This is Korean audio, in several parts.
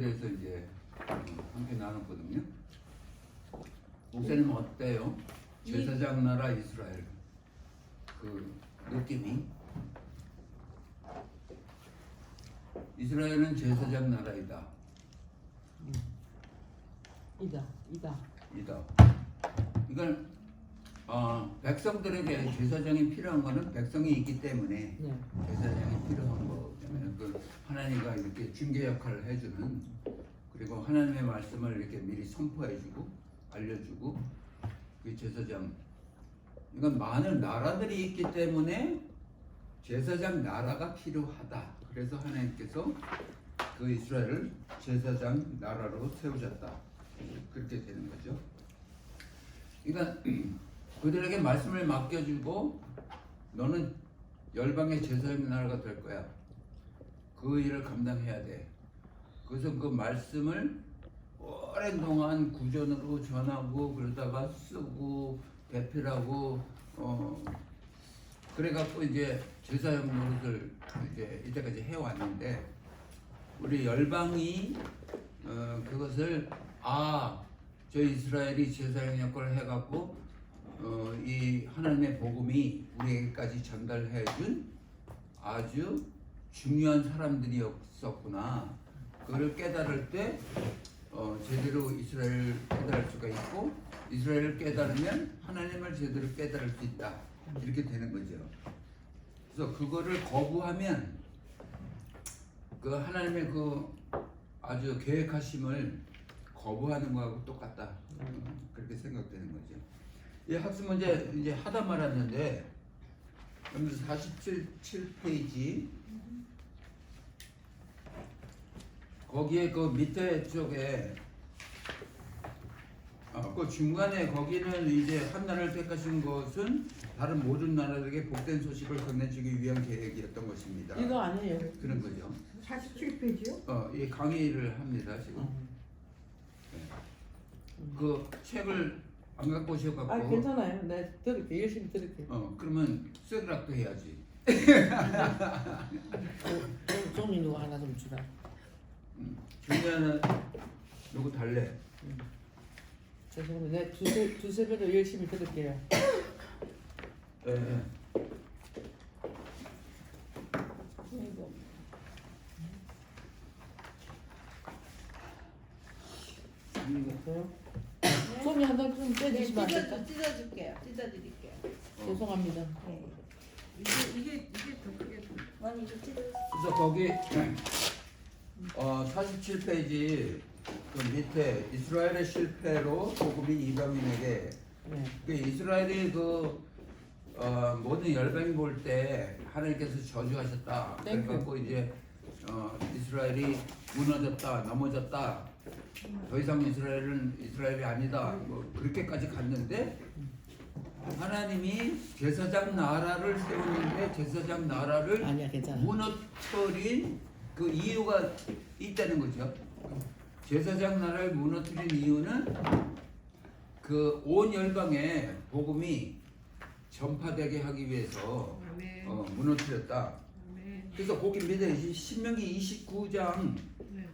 그래서 이제 함께 나눴거든요. 목사님 어때요? 제사장 나라 이스라엘 그 느낌이? 이스라엘은 제사장 나라이다. 이다. 그러니까 백성들에게 제사장이 필요한 거는 백성이 있기 때문에 제사장이 필요한 거잖아요. 그 하나님과 이렇게 중개 역할을 해주는, 그리고 하나님의 말씀을 이렇게 미리 선포해주고 알려주고, 그 제사장. 그러니까 많은 나라들이 있기 때문에 제사장 나라가 필요하다. 그래서 하나님께서 그 이스라엘을 제사장 나라로 세우셨다. 그렇게 되는 거죠. 그러니까 그들에게 말씀을 맡겨주고 너는 열방의 제사장 나라가 될 거야. 그 일을 감당해야 돼. 그래서 그 말씀을 오랜 동안 구전으로 전하고 그러다가 쓰고 배필하고 그래갖고 이제 제사장 노릇을 이제 이때까지 해왔는데, 우리 열방이 그것을 저 이스라엘이 제사장 역할을 해갖고 이 하나님의 복음이 우리에게까지 전달해준 아주 중요한 사람들이었었구나. 그걸 깨달을 때 제대로 이스라엘을 깨달을 수가 있고, 이스라엘을 깨달으면 하나님을 제대로 깨달을 수 있다. 이렇게 되는 거죠. 그래서 그거를 거부하면 그 하나님의 그 아주 계획하심을 거부하는 거하고 똑같다. 그렇게 생각되는 거죠. 이 학습 문제 이제 하다 말았는데, 47페이지 거기에 그 밑에 쪽에 그 중간에 거기는 이제 한 나라를 택하신 것은 다른 모든 나라들에게 복된 소식을 건네주기 위한 계획이었던 것입니다. 이거 아니에요. 그런 거죠. 47페이지요? 이 강의를 합니다 지금. 네. 그 책을 안 갖고 오셔갖고. 괜찮아요. 네, 들을게. 열심히 들을게. 그러면 쇠락도 해야지. 종이 누구 하나 좀 주라. 중요한 누구 달래? 죄송합니다. 네, 두세 배도 열심히 들을게요. 네. 종이 한 장 좀 떼주시면 안 될까? 찢어줄게요. 찢어드릴게요. 죄송합니다. 네. 이게 더 크게. 아니 이거 찢어. 그래서 거기 47페이지 그 밑에 이스라엘의 실패로 복음이 이방인에게, 그 이스라엘이 그 모든 열방이 볼 때 하나님께서 저주하셨다. 그래갖고 이제 이스라엘이 무너졌다, 넘어졌다. 더 이상 이스라엘은 이스라엘이 아니다. 뭐 그렇게까지 갔는데, 하나님이 제사장 나라를 세웠는데 제사장 나라를 무너뜨린 그 이유가 있다는 거죠. 제사장 나라를 무너뜨린 이유는 그 온 열방에 복음이 전파되게 하기 위해서 무너뜨렸다. 그래서 거기 밑에 신명기 29장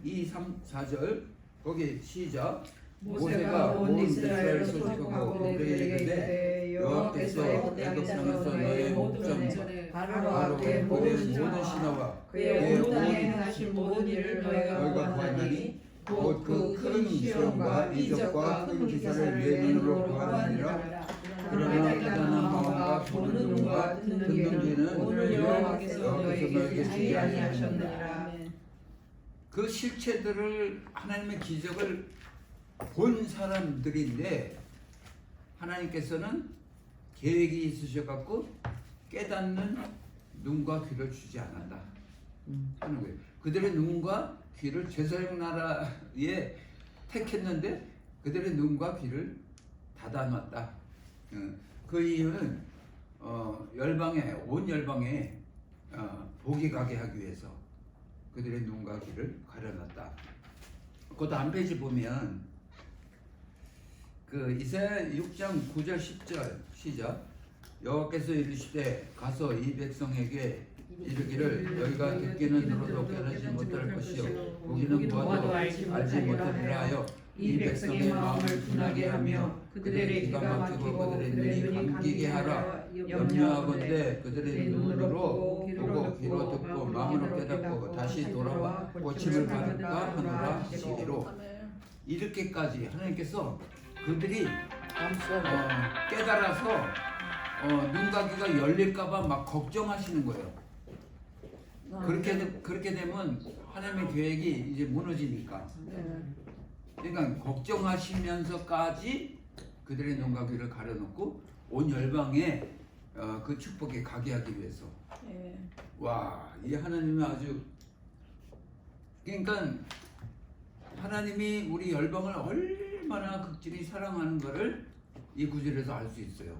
2, 3, 4절 거기 시작. 모세가 온 이스라엘 소집하고 그들에게 이르되 여호와께서 애굽 땅에서 너의 목전 바로 앞에 모든 신하와 그의 온 땅에 행하신 모든 일을 너희가 보았나니 곧 그 큰 시험과 이적과 큰 기사를 내 눈으로 보았느니라. 그러나 대단한 마음과 보는 눈과 듣는 귀는 오늘 여호와께서 너희에게 주지 아니하셨느니라. 그 실체들을, 하나님의 기적을 본 사람들인데 하나님께서는 계획이 있으셔갖고 깨닫는 눈과 귀를 주지 않았다 하는 거예요. 그들의 눈과 귀를 제사장 나라에 택했는데 그들의 눈과 귀를 닫아놨다. 그 이유는 온 열방에 복이 가게 하기 위해서 그들의 눈과 귀를 가려놨다. 그 다음 페이지 보면 그 이사야 6장 9절 10절 시작. 여호와께서 이르시되 가서 이 백성에게 이르기를 너희가 듣기는 들어도 깨닫지 못할 것이요 보기는 보아도 알지 못하리라 하여 이 백성의 마음을 둔하게 하며 그들의 귀가 막히고 그들의 눈이 감기게 하라. 염려하건대 그들의 눈으로 보고 귀로 듣고 마음으로 깨닫고 다시 돌아와 고침을 받을까 하노라 하시기로. 이렇게까지 하나님께서 그들이 깨달아서 눈과 귀가 열릴까봐 막 걱정하시는 거예요. 그렇게 되면 하나님의 계획이 이제 무너지니까. 그러니까 걱정하시면서까지 그들의 눈과 귀를 가려놓고 온 열방에 그 축복에 가게 하기 위해서. 와, 이 하나님은 아주, 그러니까 하나님이 우리 열방을 얼마나 극진히 사랑하는 것을 이 구절에서 알 수 있어요.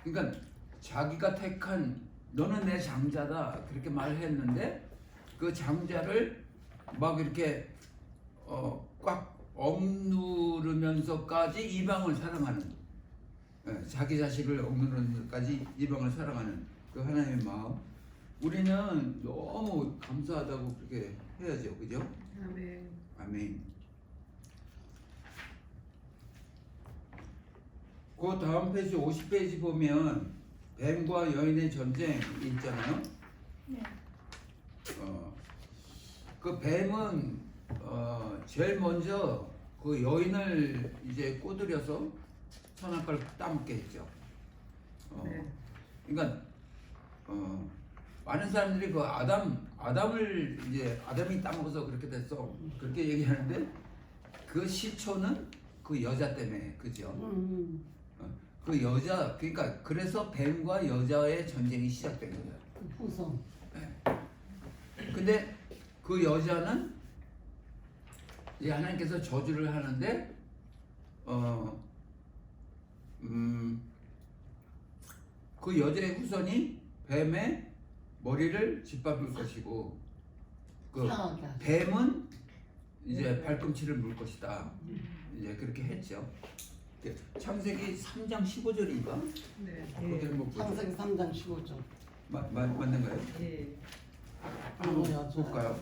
그러니까 자기가 택한 너는 내 장자다 그렇게 말했는데 그 장자를 막 이렇게 꽉 억누르면서까지 이방을 사랑하는, 자기 자식을 억누르면서까지 이방을 사랑하는 그 하나님의 마음, 우리는 너무 감사하다고 그렇게 해야죠, 그죠? 아멘. 아멘. 그 다음 페이지 50페이지 보면 뱀과 여인의 전쟁 있잖아요. 네. 그 뱀은 제일 먼저 그 여인을 이제 꼬드려서 선악과를 따먹게 했죠. 네. 그러니까 많은 사람들이 그 아담을 이제 아담이 따먹어서 그렇게 됐어 그렇게 얘기하는데 그 시초는 그 여자 때문에, 그죠? 그 여자, 그러니까 그래서 뱀과 여자의 전쟁이 시작된 거예요. 후손. 근데 그 여자는 이제 하나님께서 저주를 하는데 그 여자의 후손이 뱀의 머리를 짓밟을 것이고 그 뱀은 이제 발꿈치를 물 것이다. 이제 그렇게 했죠. 창세기 3장 15절인가? 네. 창세기 3장 15절. 맞는가요? 예. 한번 볼까요?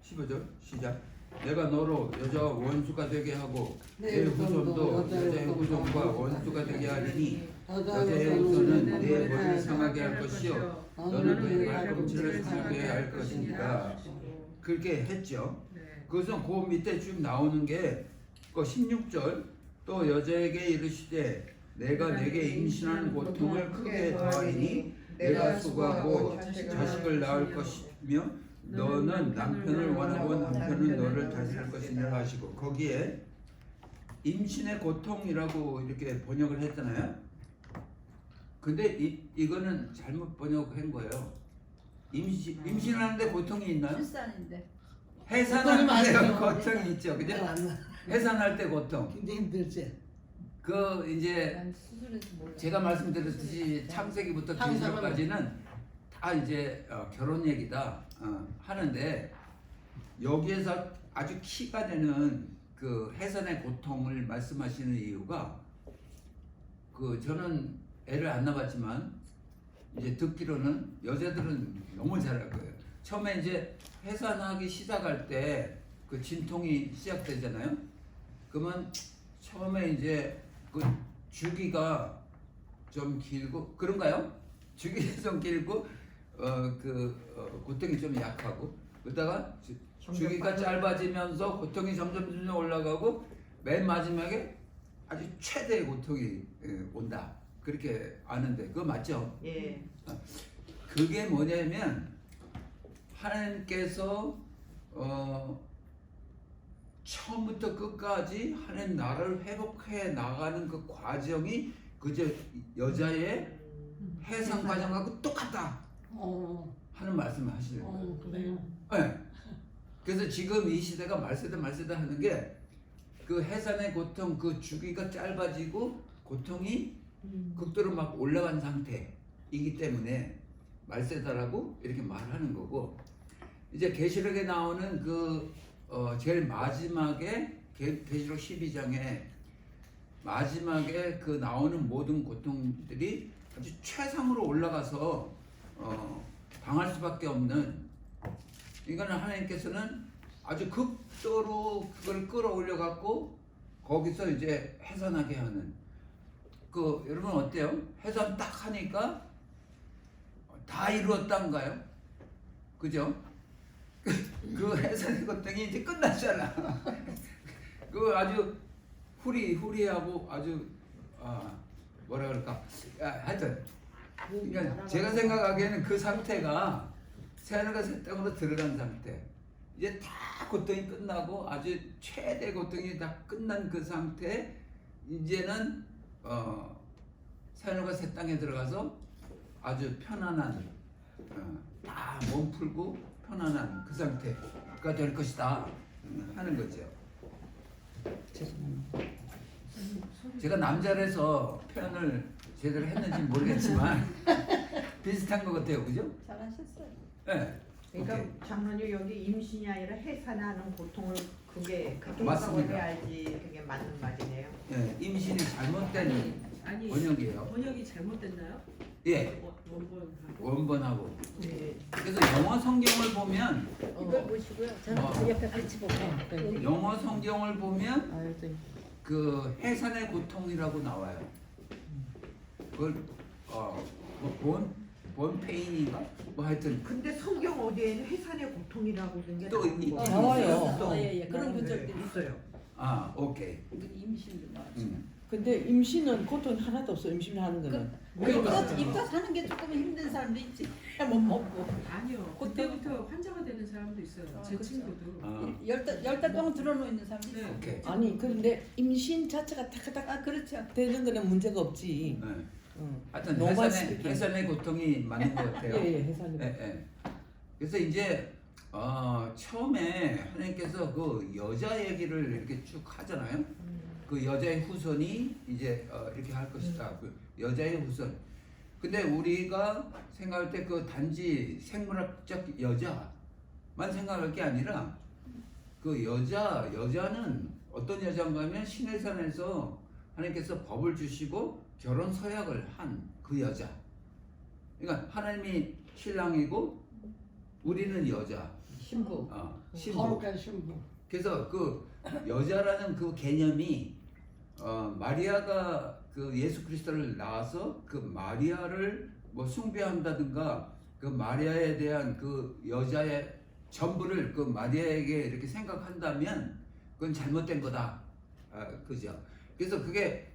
15절 시작. 내가 너로 여자와 원수가 되게 하고 내 후손도 여자의 후손과 원수가 되게 하리니 여자의 후손은 네 머리를 상하게 할 것이요 너는 그의 발꿈치를 상하게 할 것이니라. 그렇게 했죠. 그것은 그 밑에 쭉 나오는 게 그 16절 또 여자에게 이르시되 내가 내게 임신하는 고통을 크게 더하리니 내가 수고하고 자식을 낳을 것이며 너는 남편을 원하고 남편은 너를 다스릴 것이니라 하시고, 거기에 임신의 고통이라고 이렇게 번역을 했잖아요. 근데 이거는 잘못 번역한 거예요. 임신하는데 고통이 있나요? 출산인데. 해산하는데 고통이 있죠, 그죠? 해산할 때 고통. 굉장히 힘들지. 그 이제 난 수술해서 몰라. 제가 말씀드렸듯이 창세기부터 계시록까지는 다 이제 결혼 얘기다 하는데, 여기에서 아주 키가 되는 그 해산의 고통을 말씀하시는 이유가, 그 저는 애를 안 낳았지만 이제 듣기로는 여자들은 너무 잘할 거예요. 처음에 이제 해산하기 시작할 때 그 진통이 시작되잖아요. 그러면 처음에 이제 그 주기가 좀 길고, 그런가요? 주기가 좀 길고 고통이 좀 약하고, 그러다가 주기가 짧아지면서 고통이 점점 올라가고 맨 마지막에 아주 최대의 고통이 온다, 그렇게 아는데 그거 맞죠? 예. 그게 뭐냐면 하나님께서 처음부터 끝까지 하나님 나라를 회복해 나가는 그 과정이 그저 여자의 해산 과정하고 똑같다 하는 말씀을 하시는 거예요. 그래요. 네. 그래서 지금 이 시대가 말세다 하는 게 그 해산의 고통, 그 주기가 짧아지고 고통이 극도로 막 올라간 상태이기 때문에 말세다라고 이렇게 말하는 거고, 이제 계시록에 나오는 그 제일 마지막에 계시록 12장에 마지막에 그 나오는 모든 고통들이 아주 최상으로 올라가서 당할 수밖에 없는, 이거는 하나님께서는 아주 극도로 그걸 끌어올려 갖고 거기서 이제 해산하게 하는, 그 여러분 어때요? 해산 딱 하니까 다 이루었단가요? 그죠? 그 해산의 고통이 이제 끝났잖아. 그 아주 후리하고 아주 뭐라 그럴까? 하여튼 그러니까 제가 생각하기에는 그 상태가 새하늘과 새 땅으로 들어간 상태, 이제 다 고통이 끝나고 아주 최대 고통이 다 끝난 그 상태, 이제는 새하늘과 새 땅에 들어가서 아주 편안한, 다 몸 풀고 편안한 그 상태가 될 것이다 하는 거죠. 죄송합니다. 제가 남자라서 표현을 제대로 했는지 모르겠지만 비슷한 것 같아요, 그죠? 잘하셨어요. 네. 그러니까 오케이. 장로님 여기 임신이 아니라 해산하는 고통을 그렇게 맞습니다. 해석을 해야지 그게 맞는 말이네요. 예, 임신이 잘못된 아니 번역이에요. 번역이 잘못됐나요? 예, 원본하고. 원본하고. 네. 그래서 영어 성경을 보면, 이걸 보시고요. 저는 어. 그 옆에 같이 볼게요. 네. 영어 성경을 보면 아유, 또 그 해산의 고통이라고 나와요. 그걸 본 페인인가? 뭐 하여튼 근데 성경 어디에는 해산의 고통이라고 그런 게 또 나오는 거 나와요. 예, 그런 분들도 있어요. 오케이. 임신도 나왔죠. 근데 임신은 고통이 하나도 없어. 임신하는 거는. 입덧 사는 게 조금 힘든 사람도 있지. 못 먹고. 아니요. 그때부터 환자가 되는 사람도 있어요. 제 그렇죠. 친구도. 열달 동안 들어놓고 있는 사람도 있어요. 오케이. 아니 그런데 임신 자체가 타카닥 그렇죠. 되는 거는 문제가 없지. 네. 응. 하여튼 노멀 해산의, 스피킹. 해산의 고통이 맞는 것 같아요. 예, 해산이. 예, 예. 그래서 이제 처음에 하나님께서 그 여자 얘기를 이렇게 쭉 하잖아요. 그 여자의 후손이 이제 이렇게 할 것이다. 그 여자의 후손. 근데 우리가 생각할 때 그 단지 생물학적 여자만 생각할 게 아니라 그 여자는 어떤 여자인가 하면 시내산에서 하나님께서 법을 주시고 결혼 서약을 한 그 여자. 그러니까 하나님이 신랑이고 우리는 여자. 신부. 신부. 거룩한 신부. 그래서 그 여자라는 그 개념이 마리아가 그 예수 그리스도를 낳아서 그 마리아를 뭐 숭배한다든가 그 마리아에 대한 그 여자의 전부를 그 마리아에게 이렇게 생각한다면 그건 잘못된 거다. 그죠? 그래서 그게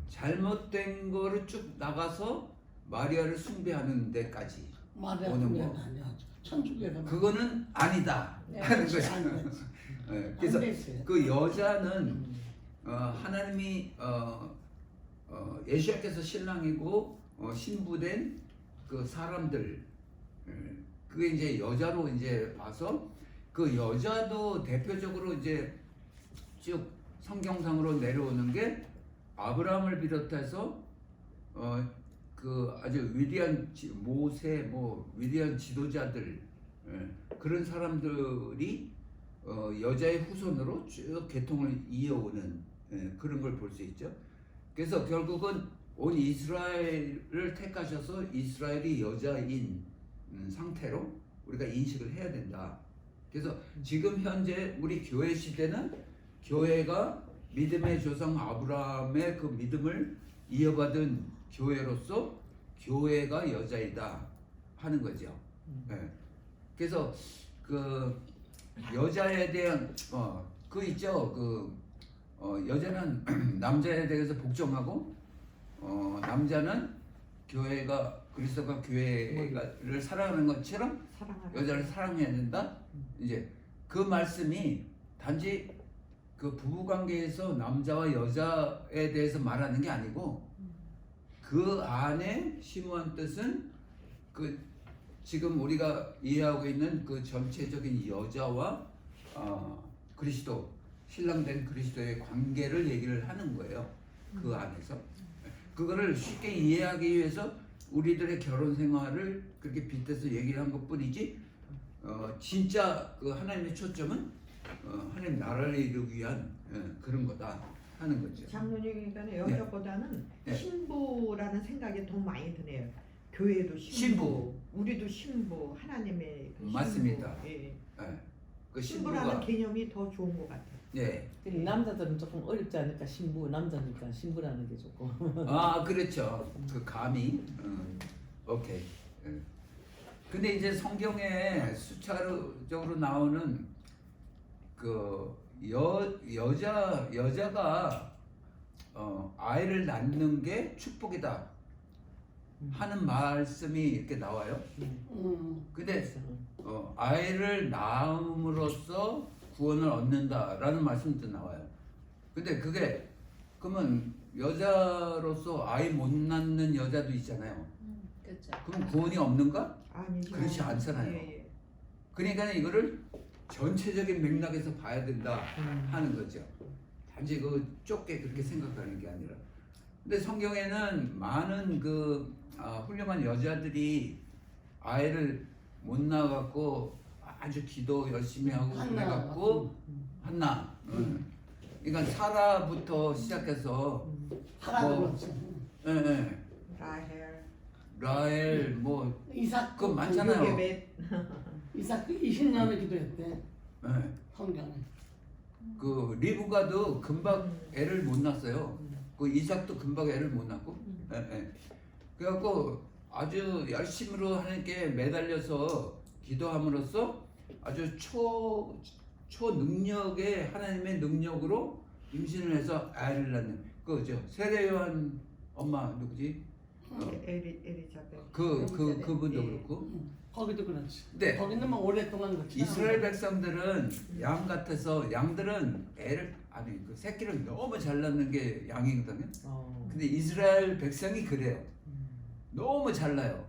잘못된 거를 쭉 나가서 마리아를 숭배하는 데까지 마리아 오는 분야는 거. 아니야. 천주교에서 그거는 아니다 하는 거죠. 네, 그래서 그 여자는 하나님이 예수께서 신랑이고 신부된 그 사람들, 그게 이제 여자로 이제 봐서 그 여자도 대표적으로 이제 쭉 성경상으로 내려오는 게 아브라함을 비롯해서 그 아주 위대한 모세, 뭐 위대한 지도자들, 그런 사람들이 여자의 후손으로 쭉 계통을 이어오는 그런 걸 볼 수 있죠. 그래서 결국은 온 이스라엘을 택하셔서 이스라엘이 여자인 상태로 우리가 인식을 해야 된다. 그래서 지금 현재 우리 교회 시대는 교회가 믿음의 조상 아브라함의 그 믿음을 이어받은 교회로서 교회가 여자이다 하는 거죠. 그래서 그 여자에 대한 그 있죠. 그 여자는 남자에 대해서 복종하고 남자는 교회가 그리스도가 교회를 사랑하는 것처럼 여자를 사랑해야 된다. 이제 그 말씀이 단지 그 부부 관계에서 남자와 여자에 대해서 말하는 게 아니고 그 안에 심오한 뜻은 그 지금 우리가 이해하고 있는 그 전체적인 여자와 그리스도 신랑된 그리스도의 관계를 얘기를 하는 거예요. 그 안에서 그거를 쉽게 이해하기 위해서 우리들의 결혼 생활을 그렇게 빗대서 얘기를 한 것뿐이지 진짜 그 하나님의 초점은 하나님 나라를 이루기 위한 그런 거다. 하는 거죠. 장로님께는 여자보다는 네. 신부라는 생각이 더 많이 드네요. 교회도 신부, 신부. 우리도 신부, 하나님의 그 신부. 맞습니다. 예. 예. 그 신부라는 신부가 개념이 더 좋은 것 같아요. 예. 근데 남자들은 조금 어렵지 않을까 신부 남자니까 신부라는 게 조금. 아 그렇죠. 그 감이. 오케이. 예. 근데 이제 성경에 수차적으로 나오는 그 여자가 아이를 낳는 게 축복이다 하는 말씀이 이렇게 나와요. 근데 아이를 낳음으로써 구원을 얻는다라는 말씀도 나와요. 근데 그게 그러면 여자로서 아이 못 낳는 여자도 있잖아요. 그렇죠. 그럼 구원이 없는가? 아니죠. 그렇지 않잖아요. 예. 그러니까 이거를 전체적인 맥락에서 봐야 된다 하는 거죠. 단지 그 좁게 그렇게 생각하는 게 아니라. 근데 성경에는 많은 그 훌륭한 여자들이 아이를 못 낳아갖고 아주 기도 열심히 하고 그래갖고 한나. 그러니까 사라부터 시작해서 하라고 뭐, 그렇지. 예, 예. 라헬, 라헬 뭐 이삭 그거 많잖아요. 요게벳. 이삭 20년을 기도했대. 예. 성경에. 그 리브가도 금방 애를 못 낳았어요. 그 이삭도 금방 애를 못 낳고. 예, 예. 그래갖고 아주 열심으로 하나님께 매달려서 기도함으로써 아주 초능력의 하나님의 능력으로 임신을 해서 아이를 낳는 그죠. 세례요한 엄마 누구지? 에리자벳. 그분도 예. 그렇고. 거기도 그렇지. 네. 거기는 뭐 오랫동안 그렇지. 이스라엘 백성들은 양 같아서 양들은 애를 아니 그 새끼를 너무 잘 낳는 게 양이거든요. 근데 이스라엘 백성이 그래요. 너무 잘 낳아요.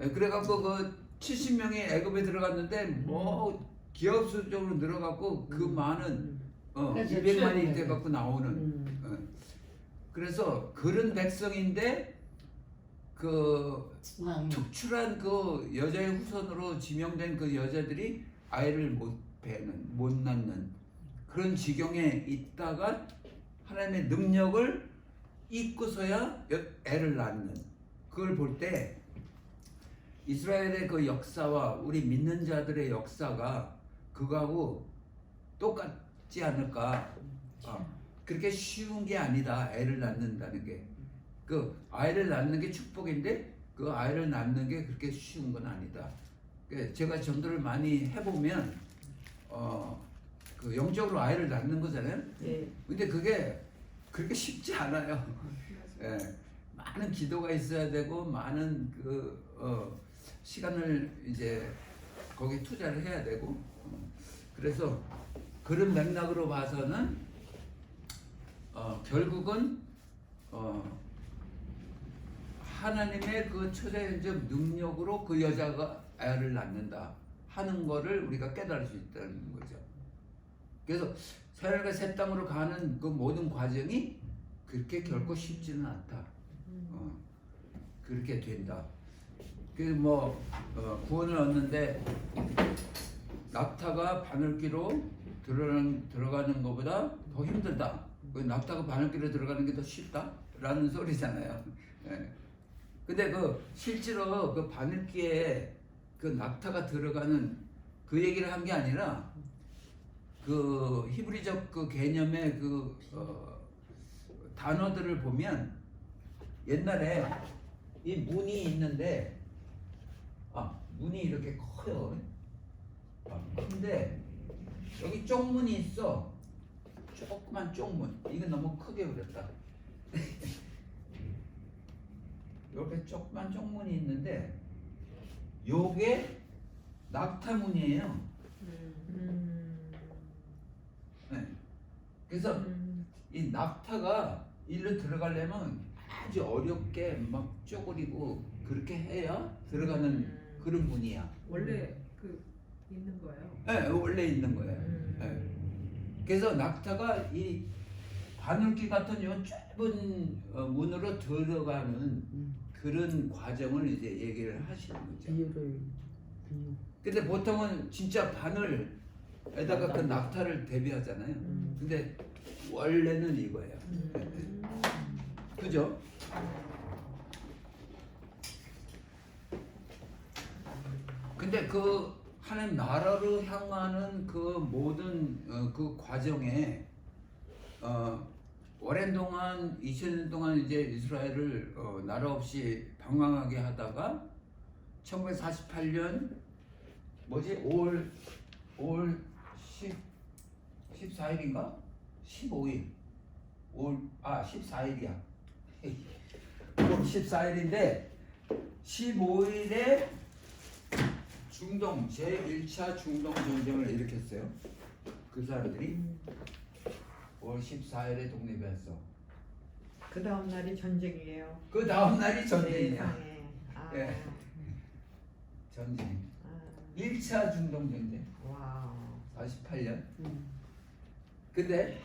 예, 그래갖고 그 70명이 애굽에 들어갔는데 뭐 기업수적으로 늘어갖고 그 많은 그렇죠. 200만이 돼갖고 나오는. 그래서 그런 백성인데 그 특출한 그 여자의 후손으로 지명된 그 여자들이 아이를 못 낳는 그런 지경에 있다가 하나님의 능력을 잊고서야 애를 낳는 그걸 볼 때 이스라엘의 그 역사와 우리 믿는 자들의 역사가 그거하고 똑같지 않을까. 그렇게 쉬운 게 아니다. 애를 낳는다는 게. 그 아이를 낳는 게 축복인데 그 아이를 낳는 게 그렇게 쉬운 건 아니다. 제가 전도를 많이 해보면 그 영적으로 아이를 낳는 거잖아요. 예. 근데 그게 그렇게 쉽지 않아요. 예, 많은 기도가 있어야 되고 많은 그 시간을 이제 거기 투자를 해야 되고 그래서 그런 맥락으로 봐서는 결국은 하나님의 그 초자연적 능력으로 그 여자가 아이를 낳는다 하는 거를 우리가 깨달을 수 있다는 거죠. 그래서 하늘과 새 땅으로 가는 그 모든 과정이 그렇게 결코 쉽지는 않다. 그렇게 된다. 구원을 얻는데 낙타가 바늘귀로 들어가는 것보다 더 힘들다. 낙타가 바늘귀로 들어가는 게 더 쉽다라는 소리잖아요. 예. 근데 실제로 그 바늘귀에 그 낙타가 들어가는 그 얘기를 한 게 아니라 그 히브리적 그 개념의 단어들을 보면 옛날에 이 문이 있는데 문이 이렇게 커요. 근데 여기 쪽문이 있어. 조그만 쪽문. 이건 너무 크게 그렸다. 이렇게 조그만 쪽문이 있는데 요게 낙타문이에요. 네. 그래서 이 낙타가 일로 들어가려면 아주 어렵게 막 쪼그리고 그렇게 해야 들어가는 그런 문이야. 원래 있는 거예요. 네, 원래 있는 거예요. 네. 그래서 낙타가 이 바늘귀 같은 요 짧은 문으로 들어가는 그런 과정을 이제 얘기를 하시는 거죠. 비유를 근데 보통은 진짜 바늘 에다가 그 낙타를 대비하잖아요. 근데 원래는 이거예요. 그죠? 근데 그 하나님 나라로 향하는 그 모든 그 과정에 오랜 동안 2000년 동안 이제 이스라엘을 나라 없이 방황하게 하다가 1948년 뭐지 5월 14일인가 15일 14일이야 14일인데 15일에 중동 제1차 중동 전쟁을 일으켰어요. 그 사람들이 5월 14일에 독립했어. 그 다음 날이 전쟁이에요. 그 다음 날이 전쟁이야. 세상에. 아. 예. 전쟁. 아. 1차 중동 전쟁. 와우. 48년. 근데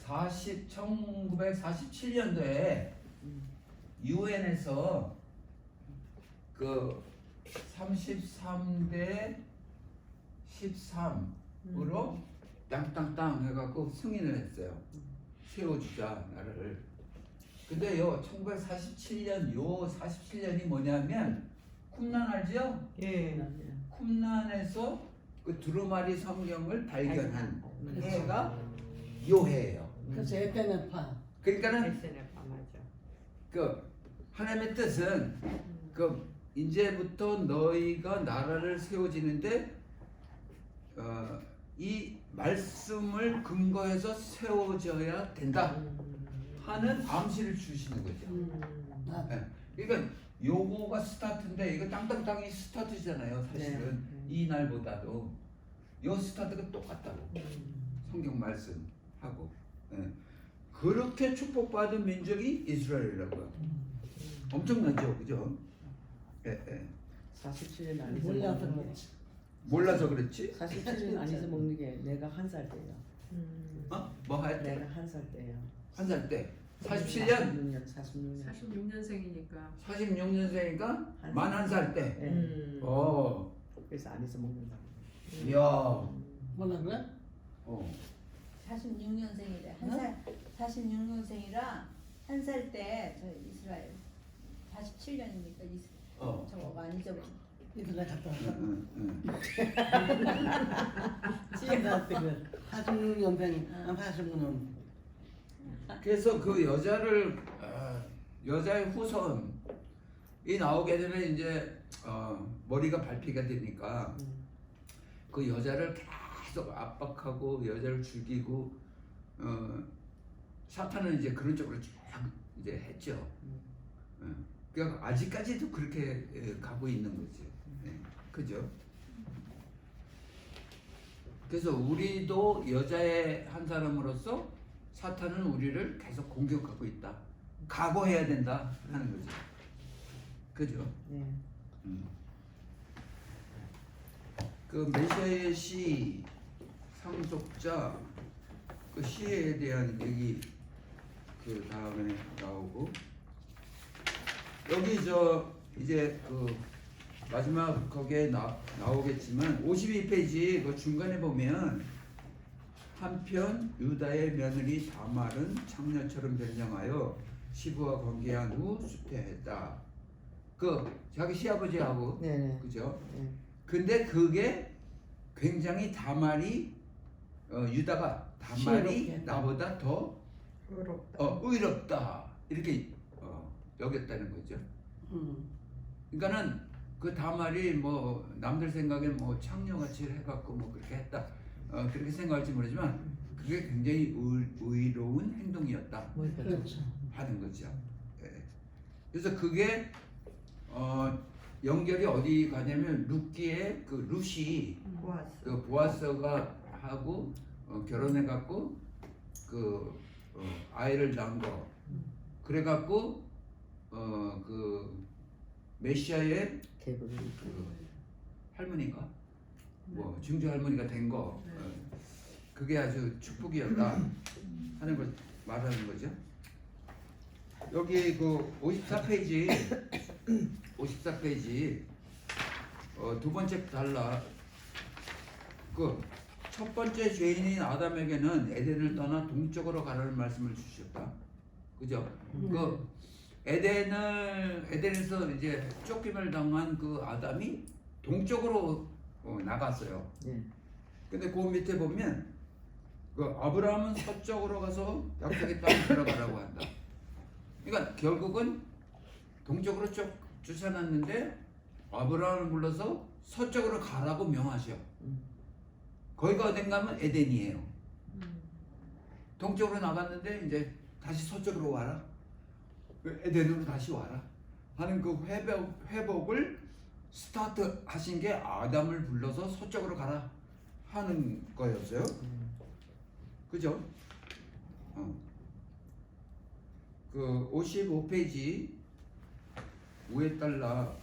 1947년도에 유엔에서 그 33대 13으로 땅땅땅 해갖고 승인을 했어요. 세워주자 나라를. 근데 요 1947년 요 47년이 뭐냐면 쿰란 알죠? 예. 쿰란에서 그 두루마리 성경을 발견한 해가 그렇죠. 요 해예요. 그래서 에페네파. 그러니까는 SNF가 맞아. 그 하나님의 뜻은 그 이제부터 너희가 나라를 세워지는데 이 말씀을 근거해서 세워져야 된다 하는 암시를 주시는 거죠. 예. 그러니까 요거가 스타트인데 이거 땅땅땅이 스타트잖아요. 사실은 이 날보다도 요 스타트가 똑같다고 성경 말씀하고 예. 그렇게 축복받은 민족이 이스라엘이라고요. 엄청나죠, 그죠? 예, 예. 47년 안에서 몰라서 먹는 게 그렇지. 몰라서 그렇지? 47년 안에서 먹는 게 내가 한 살 때예요. 어? 뭐 할 때? 내가 한 살 때예요. 한 살 때? 47년? 46년. 46년생이니까 46년생이니까 만 한 살 때. 네. 그래서 안에서 먹는다고. 이야. 뭐라 그래? 46년생이래. 한 살 46년생이라 한 살 때 저 이스라엘 47년이니까 저거 많이 접어. 이들아 갔다 왔다. 응, 응, 응. 찌개가 그 46년생, 49년. 그래서 그 여자를 여자의 후손이 나오게 되면 이제 머리가 밟히게 되니까 그 여자를 계속 압박하고 여자를 죽이고 사탄은 이제 그런 쪽으로 쭉 이제 했죠. 그러니까 아직까지도 그렇게 가고 있는 거죠. 그죠? 그래서 우리도 여자의 한 사람으로서 사탄은 우리를 계속 공격하고 있다. 각오해야 된다 하는 거죠. 그죠? 네. 그 메시아의 시 상속자 그 시에 대한 얘기 그 다음에 나오고 여기 저 이제 그 마지막 거기에 나오겠지만 52페이지 그 중간에 보면 한편 유다의 며느리 다말은 창녀처럼 변장하여 시부와 관계한 후 수태했다. 그 자기 시아버지하고 네네. 그죠? 네. 근데 그게 굉장히 다말이 유다가 다말이 시애롭게 나보다 더 의롭다. 의롭다 이렇게 여겼다는 거죠. 그러니까는 그 다말이 뭐 남들 생각에 뭐 창녀같이 해갖고 뭐 그렇게 했다 그렇게 생각할지 모르지만 그게 굉장히 의로운 행동이었다 그렇죠. 하는 거죠. 예. 그래서 그게 연결이 어디 가냐면 룻기에 그 룻이 보았어. 그 보아스가 하고 결혼해갖고 그 아이를 낳은 거 그래갖고 그 메시아의 개불이. 그 할머니가 뭐 증조 할머니가 된 거 그게 아주 축복이었다 하는 걸 말하는 거죠. 여기 그 54페이지 두 번째 달라 그 첫 번째 죄인인 아담에게는 에덴을 떠나 동쪽으로 가라는 말씀을 주셨다. 그죠? 그 에덴에서 이제 쫓김을 당한 그 아담이 동쪽으로 나갔어요. 예. 근데 그 밑에 보면 그 아브라함은 서쪽으로 가서 약속의 땅에 들어가라고 한다. 그러니까 결국은 동쪽으로 쭉 쫓아놨는데 아브라함을 불러서 서쪽으로 가라고 명하셔. 거기가 어딘가 하면 에덴이에요. 동쪽으로 나갔는데 이제 다시 서쪽으로 와라. 에덴으로 다시 와라. 하는 그 회복을 스타트 하신 게 아담을 불러서 서쪽으로 가라 하는 거였어요. 그죠? 그 55페이지 위에 달라.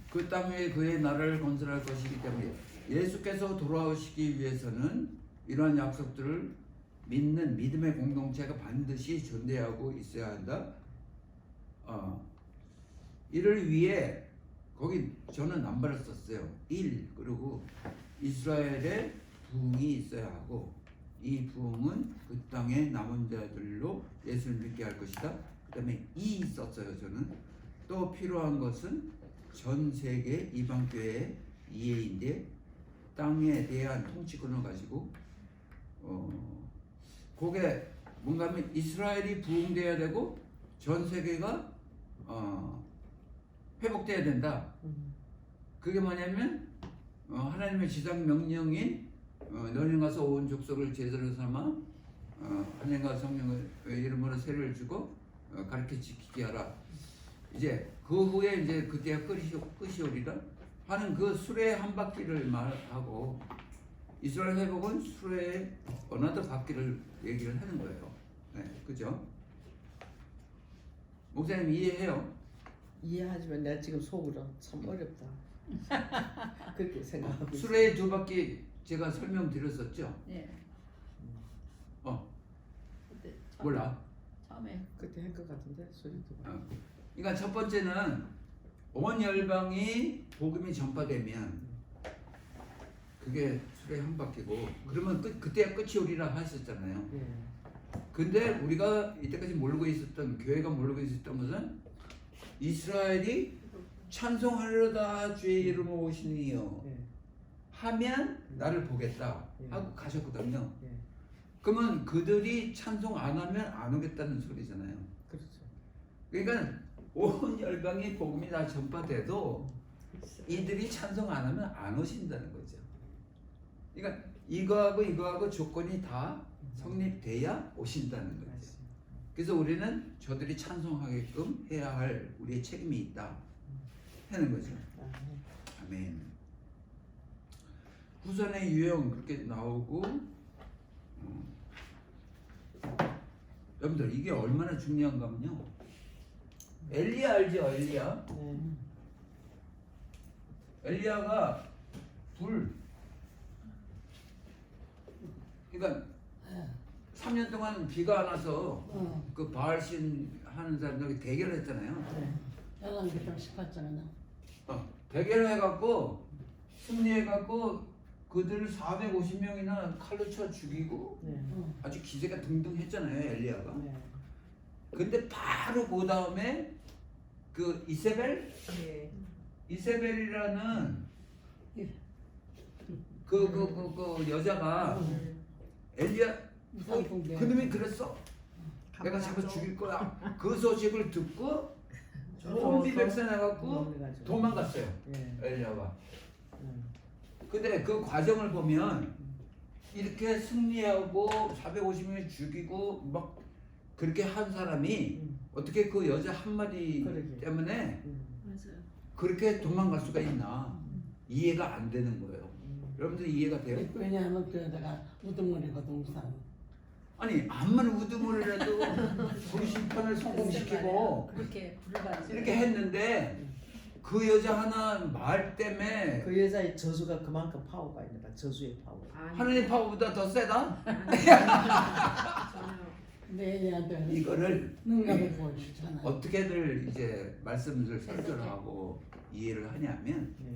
그 땅 위에 그의 나라를 건설할 것이기 때문에 예수께서 돌아오시기 위해서는 이러한 약속들을 믿는 믿음의 공동체가 반드시 존재하고 있어야 한다. 이를 위해 거기 저는 남발을 썼어요. 1 그리고 이스라엘의 부흥이 있어야 하고 이 부흥은 그 땅의 남은 자들로 예수를 믿게 할 것이다. 그 다음에 2 썼어요. 저는 또 필요한 것은 전 세계 이방교회의 이해인데 땅에 대한 통치권을 가지고 그게 뭔가 하면 이스라엘이 부흥돼야 되고 전 세계가 회복돼야 된다. 그게 뭐냐면 하나님의 지상 명령인 너희는 가서 온 족속을 제자로 삼아 하나님과 성령의 이름으로 세례를 주고 가르쳐 지키게 하라. 이제 그 후에 이제 그때가 끝이 오리라 하는 그 수레 한 바퀴를 말하고 이스라엘 회복은 수레의 어나더 바퀴를 얘기를 하는 거예요. 네, 그죠? 목사님 이해해요? 이해하지만 내가 지금 속으로 참 어렵다. 그렇게 생각하고 있어요. 수레의 두 바퀴 제가 설명드렸었죠? 예. 그때 몰라. 처음에 그때 한 것 같은데 소리도. 그러니까 첫 번째는 온 열방이 복음이 전파되면 그게 수레 한 바퀴고 그러면 그때가 끝이 오리라 하셨잖아요. 예. 근데 우리가 이때까지 모르고 있었던 교회가 모르고 있었던 것은 이스라엘이 찬송하려다 주의 이름을 오시는 이여 예. 하면 나를 보겠다 예. 하고 가셨거든요. 예. 그러면 그들이 찬송 안 하면 안 오겠다는 소리잖아요. 그렇죠. 그러니까 온 열방이 복음이 다 전파돼도 이들이 찬송 안 하면 안 오신다는 거죠. 그러니까 이거하고 조건이 다 성립돼야 오신다는 거죠. 그래서 우리는 저들이 찬송하게끔 해야 할 우리의 책임이 있다 하는 거죠. 아멘. 후손의 유형 그렇게 나오고 여러분들 이게 얼마나 중요한가면요. 엘리야 알죠? 엘리야. 네. 엘리야가 그러니까 3년 동안 비가 안 와서 그 바알신 하는 사람들이 대결을 했잖아요. 열왕기상 18장에 대결을 해갖고 승리해갖고 그들 450명이나 칼로 쳐 죽이고 네. 아주 기세가 등등했잖아요. 엘리야가. 네. 근데 바로 그 다음에 그 이세벨이라는 그 여자가 엘리야 그놈이 그랬어. 내가 잡아 죽일 거야. 그 소식을 듣고 혼비백산해갖고 도망갔어요. 예. 엘리야가. 근데 그 과정을 보면 이렇게 승리하고 450명을 죽이고 막 그렇게 한 사람이 어떻게 그 여자 한마디 그러게. 때문에 맞아요. 그렇게 도망갈 수가 있나 이해가 안 되는 거예요. 여러분들 이해가 돼요? 왜냐하면 그 여자가 우두머리거든 우선. 아니 암만 우두머리라도 불심판을 성공시키고 그렇게 불러가지고 이렇게 했는데 그 여자 하나 말 때문에 그 여자의 저주가 그만큼 파워가 있는 거야. 저주의 파워. 하나님 파워보다 더 세다? 근데 얘한테 이거를 능력을 보여주잖아. 어떻게들 이제 말씀을 설교를 하고 이해를 하냐면 네.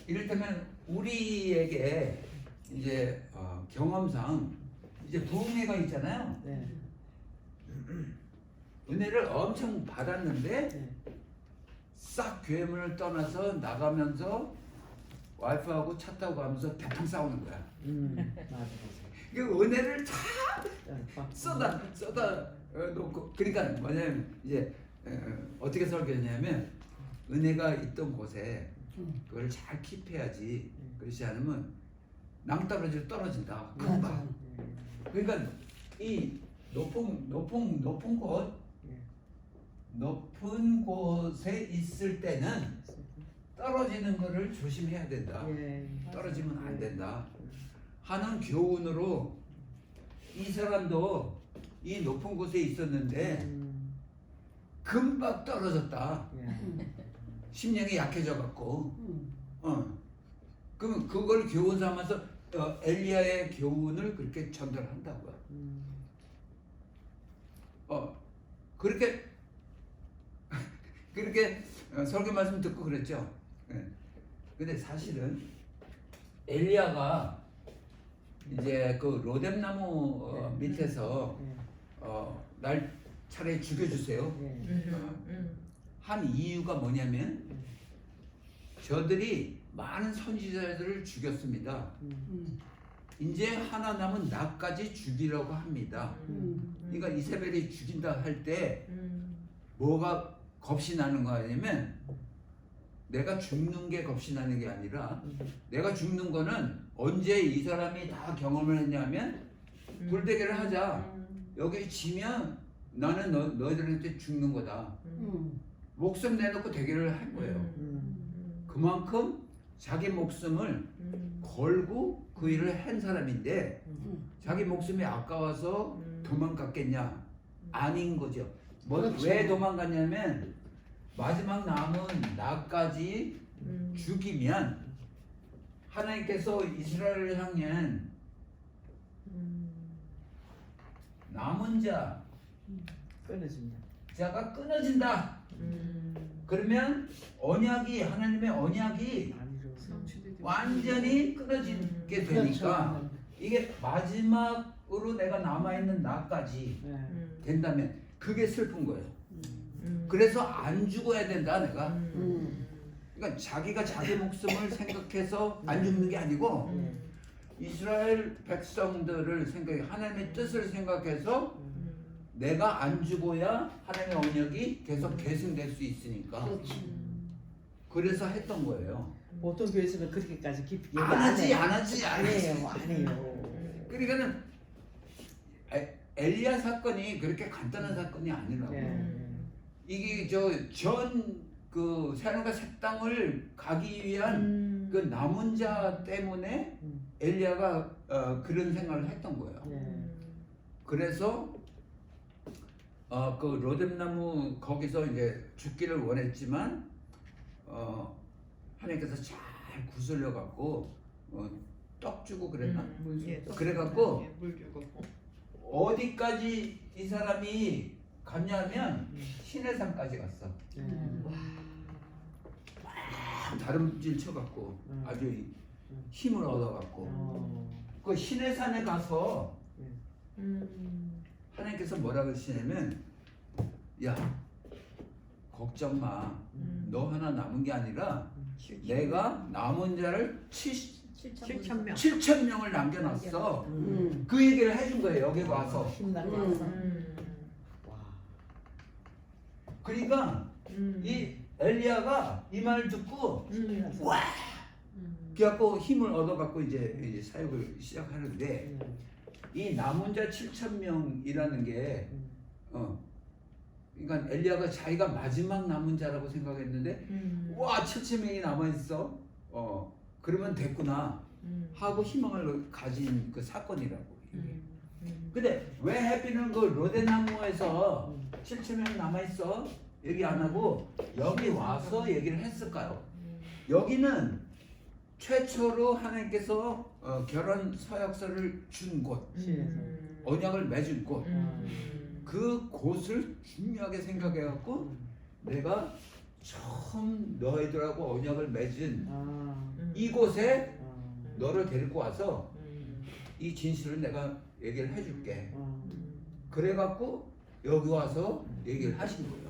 이를테면 우리에게 이제 경험상 이제 부흥회가 있잖아요. 네. 은혜를 엄청 받았는데 네. 싹 교회 문을 떠나서 나가면서 와이프하고 차 타고 가면서 대판 싸우는 거야. 맞아. 그 은혜를 다 맞아. 쏟아 놓고, 그러니까 뭐냐면 이제 어떻게 설교했냐면 은혜가 있던 곳에 그걸 잘 킵해야지. 그렇지 않으면 낭떠러지로 떨어진다. 금방. 그러니까 이 높은 곳에 있을 때는 떨어지는 거를 조심해야 된다. 예. 떨어지면 안 된다 하는 교훈으로 이 사람도 이 높은 곳에 있었는데 금방 떨어졌다. 예. 심령이 약해져 갖고 그러면 그걸 교훈 삼아서 엘리야의 교훈을 그렇게 전달한다고요. 그렇게 설교 말씀 듣고 그랬죠. 예. 근데 사실은 엘리야가 이제 그 로뎀나무 밑에서 날 차라리 죽여주세요. 한 이유가 뭐냐면 저들이 많은 선지자들을 죽였습니다. 이제 하나 남은 나까지 죽이려고 합니다. 그러니까 이세벨이 죽인다 할 때 뭐가 겁이 나는 거 아니면 내가 죽는 게 겁이 나는 게 아니라 내가 죽는 거는 언제 이 사람이 다 경험을 했냐면 불대결을 하자. 여기 지면 나는 너희들한테 죽는 거다. 목숨 내놓고 대결을 한 거예요. 그만큼 자기 목숨을 걸고 그 일을 한 사람인데 자기 목숨이 아까워서 도망갔겠냐? 아닌 거죠. 그렇죠. 왜 도망갔냐면 마지막 남은 나까지 죽이면 하나님께서 이스라엘을 향한 남은 자가 끊어진다. 그러면 언약이, 하나님의 언약이 완전히 끊어지게 되니까 그렇죠. 이게 마지막으로 내가 남아있는 나까지 된다면 그게 슬픈 거예요. 그래서 안 죽어야 된다 내가. 그러니까 자기가 자기 목숨을 생각해서 안 죽는 게 아니고 이스라엘 백성들을 생각해, 하나님의 뜻을 생각해서 내가 안 죽어야 하나님의 언약이 계속 계승될 수 있으니까. 그렇죠. 그래서 했던 거예요. 보통 교회에서는 그렇게까지 깊이 얘기 안 하지. 안 해요. 그러니까는 엘리야 사건이 그렇게 간단한 사건이 아니라고. 이게 그 새하늘과 새 땅을 가기 위한 그 남은 자 때문에 엘리야가 그런 생각을 했던 거예요. 그래서 그 로뎀나무 거기서 이제 죽기를 원했지만 하나님께서 잘 구슬려 갖고 떡 주고 그랬나? 그래 갖고 물 주고. 어디까지 이 사람이 갔냐면 시내산까지 갔어. 다름질 쳐갖고 아주 힘을 얻어갖고 그 시내산에 가서 하나님께서 뭐라 그러시냐면 야 걱정 마. 너 하나 남은 게 아니라 내가 남은 자를 7,000명을 남겨놨어. 그 얘기를 해준 거예요. 여기 와서. 힘나게 와서. 그러니까 이 엘리야가 이 말을 듣고 와! 그래갖고 힘을 얻어갖고 이제 사역을 시작하는데 이 남은 자 7,000명이라는 게 그러니까 엘리야가 자기가 마지막 남은 자라고 생각했는데 와 7,000명이 남아있어. 그러면 됐구나 하고 희망을 가진 그 사건이라고. 근데 왜 해피는 그 로데나무에서 7,000명이 남아있어? 얘기 안 하고 여기 와서 얘기를 했을까요? 여기는 최초로 하나님께서 결혼 서약서를 준 곳, 언약을 맺은 곳, 그 곳을 중요하게 생각해갖고 내가 처음 너희들하고 언약을 맺은 아, 이곳에 아, 너를 데리고 와서 이 진실을 내가 얘기를 해줄게. 아, 그래갖고 여기 와서 얘기를 하신 거예요.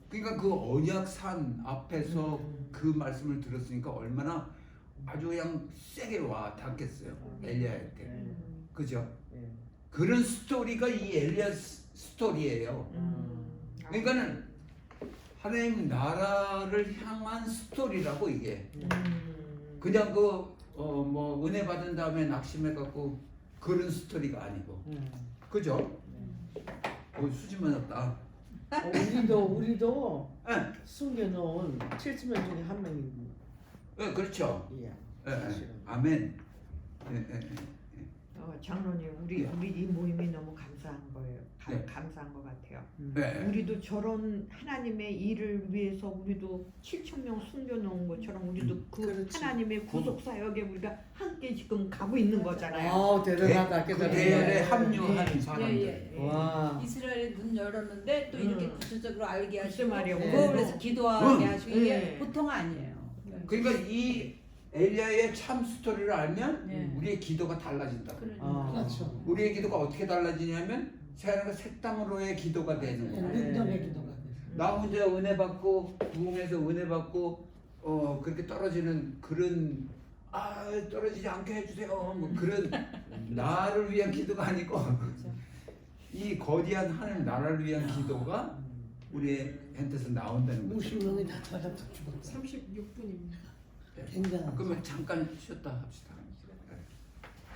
그러니까 그 언약산 앞에서 그 말씀을 들었으니까 얼마나 아주 그냥 세게 와 닿겠어요. 엘리야한테. 네, 그죠? 네. 그런 스토리가 이 엘리야 스토리예요. 그러니까는 하나님 나라를 향한 스토리라고 이게. 그냥 뭐 은혜 받은 다음에 낙심해 갖고 그런 스토리가 아니고. 그죠? 수지만 없다. 우리도 예. 숨겨놓은 70명 중에 한 명이고. 예, 그렇죠. 예. 예, 예. 사실은. 아멘. 예, 예, 예. 장로님 우리 이 모임이 너무 감사한 거예요. 네. 감사한 것 같아요. 예. 우리도 저런 하나님의 일을 위해서 우리도 7,000명 숨겨놓은 것처럼 우리도 그 그렇지. 하나님의 구속 사역에 우리가 함께 지금 가고 있는 거잖아요. 아, 대단하다. 그 대단하다. 대열에 합류한 예. 사람들. 와. 이스라엘이 눈 열었는데 또 이렇게 구체적으로 알게 하시고 말이야. 그걸 위해서 기도하게 하시고 이게 네. 보통 아니에요. 그러니까 이 엘리야의 참 스토리를 알면 네. 우리의 기도가 달라진다. 그러니까. 아. 그렇죠. 우리의 기도가 어떻게 달라지냐면 새하늘과 새 땅으로의 기도가 되는 거예요. 능력의 기도가 돼. 나 혼자 은혜 받고 부흥해서 은혜 받고 그렇게 떨어지는 그런 떨어지지 않게 해주세요. 뭐 그런 나를 위한 기도가 아니고 이 거대한 하나님 나라를 위한 기도가 우리한테서 나온다는 거죠. 50명이 다 들어갔다 죽었어. 36분입니다. 굉장하죠. 그러면 잠깐 쉬었다 합시다.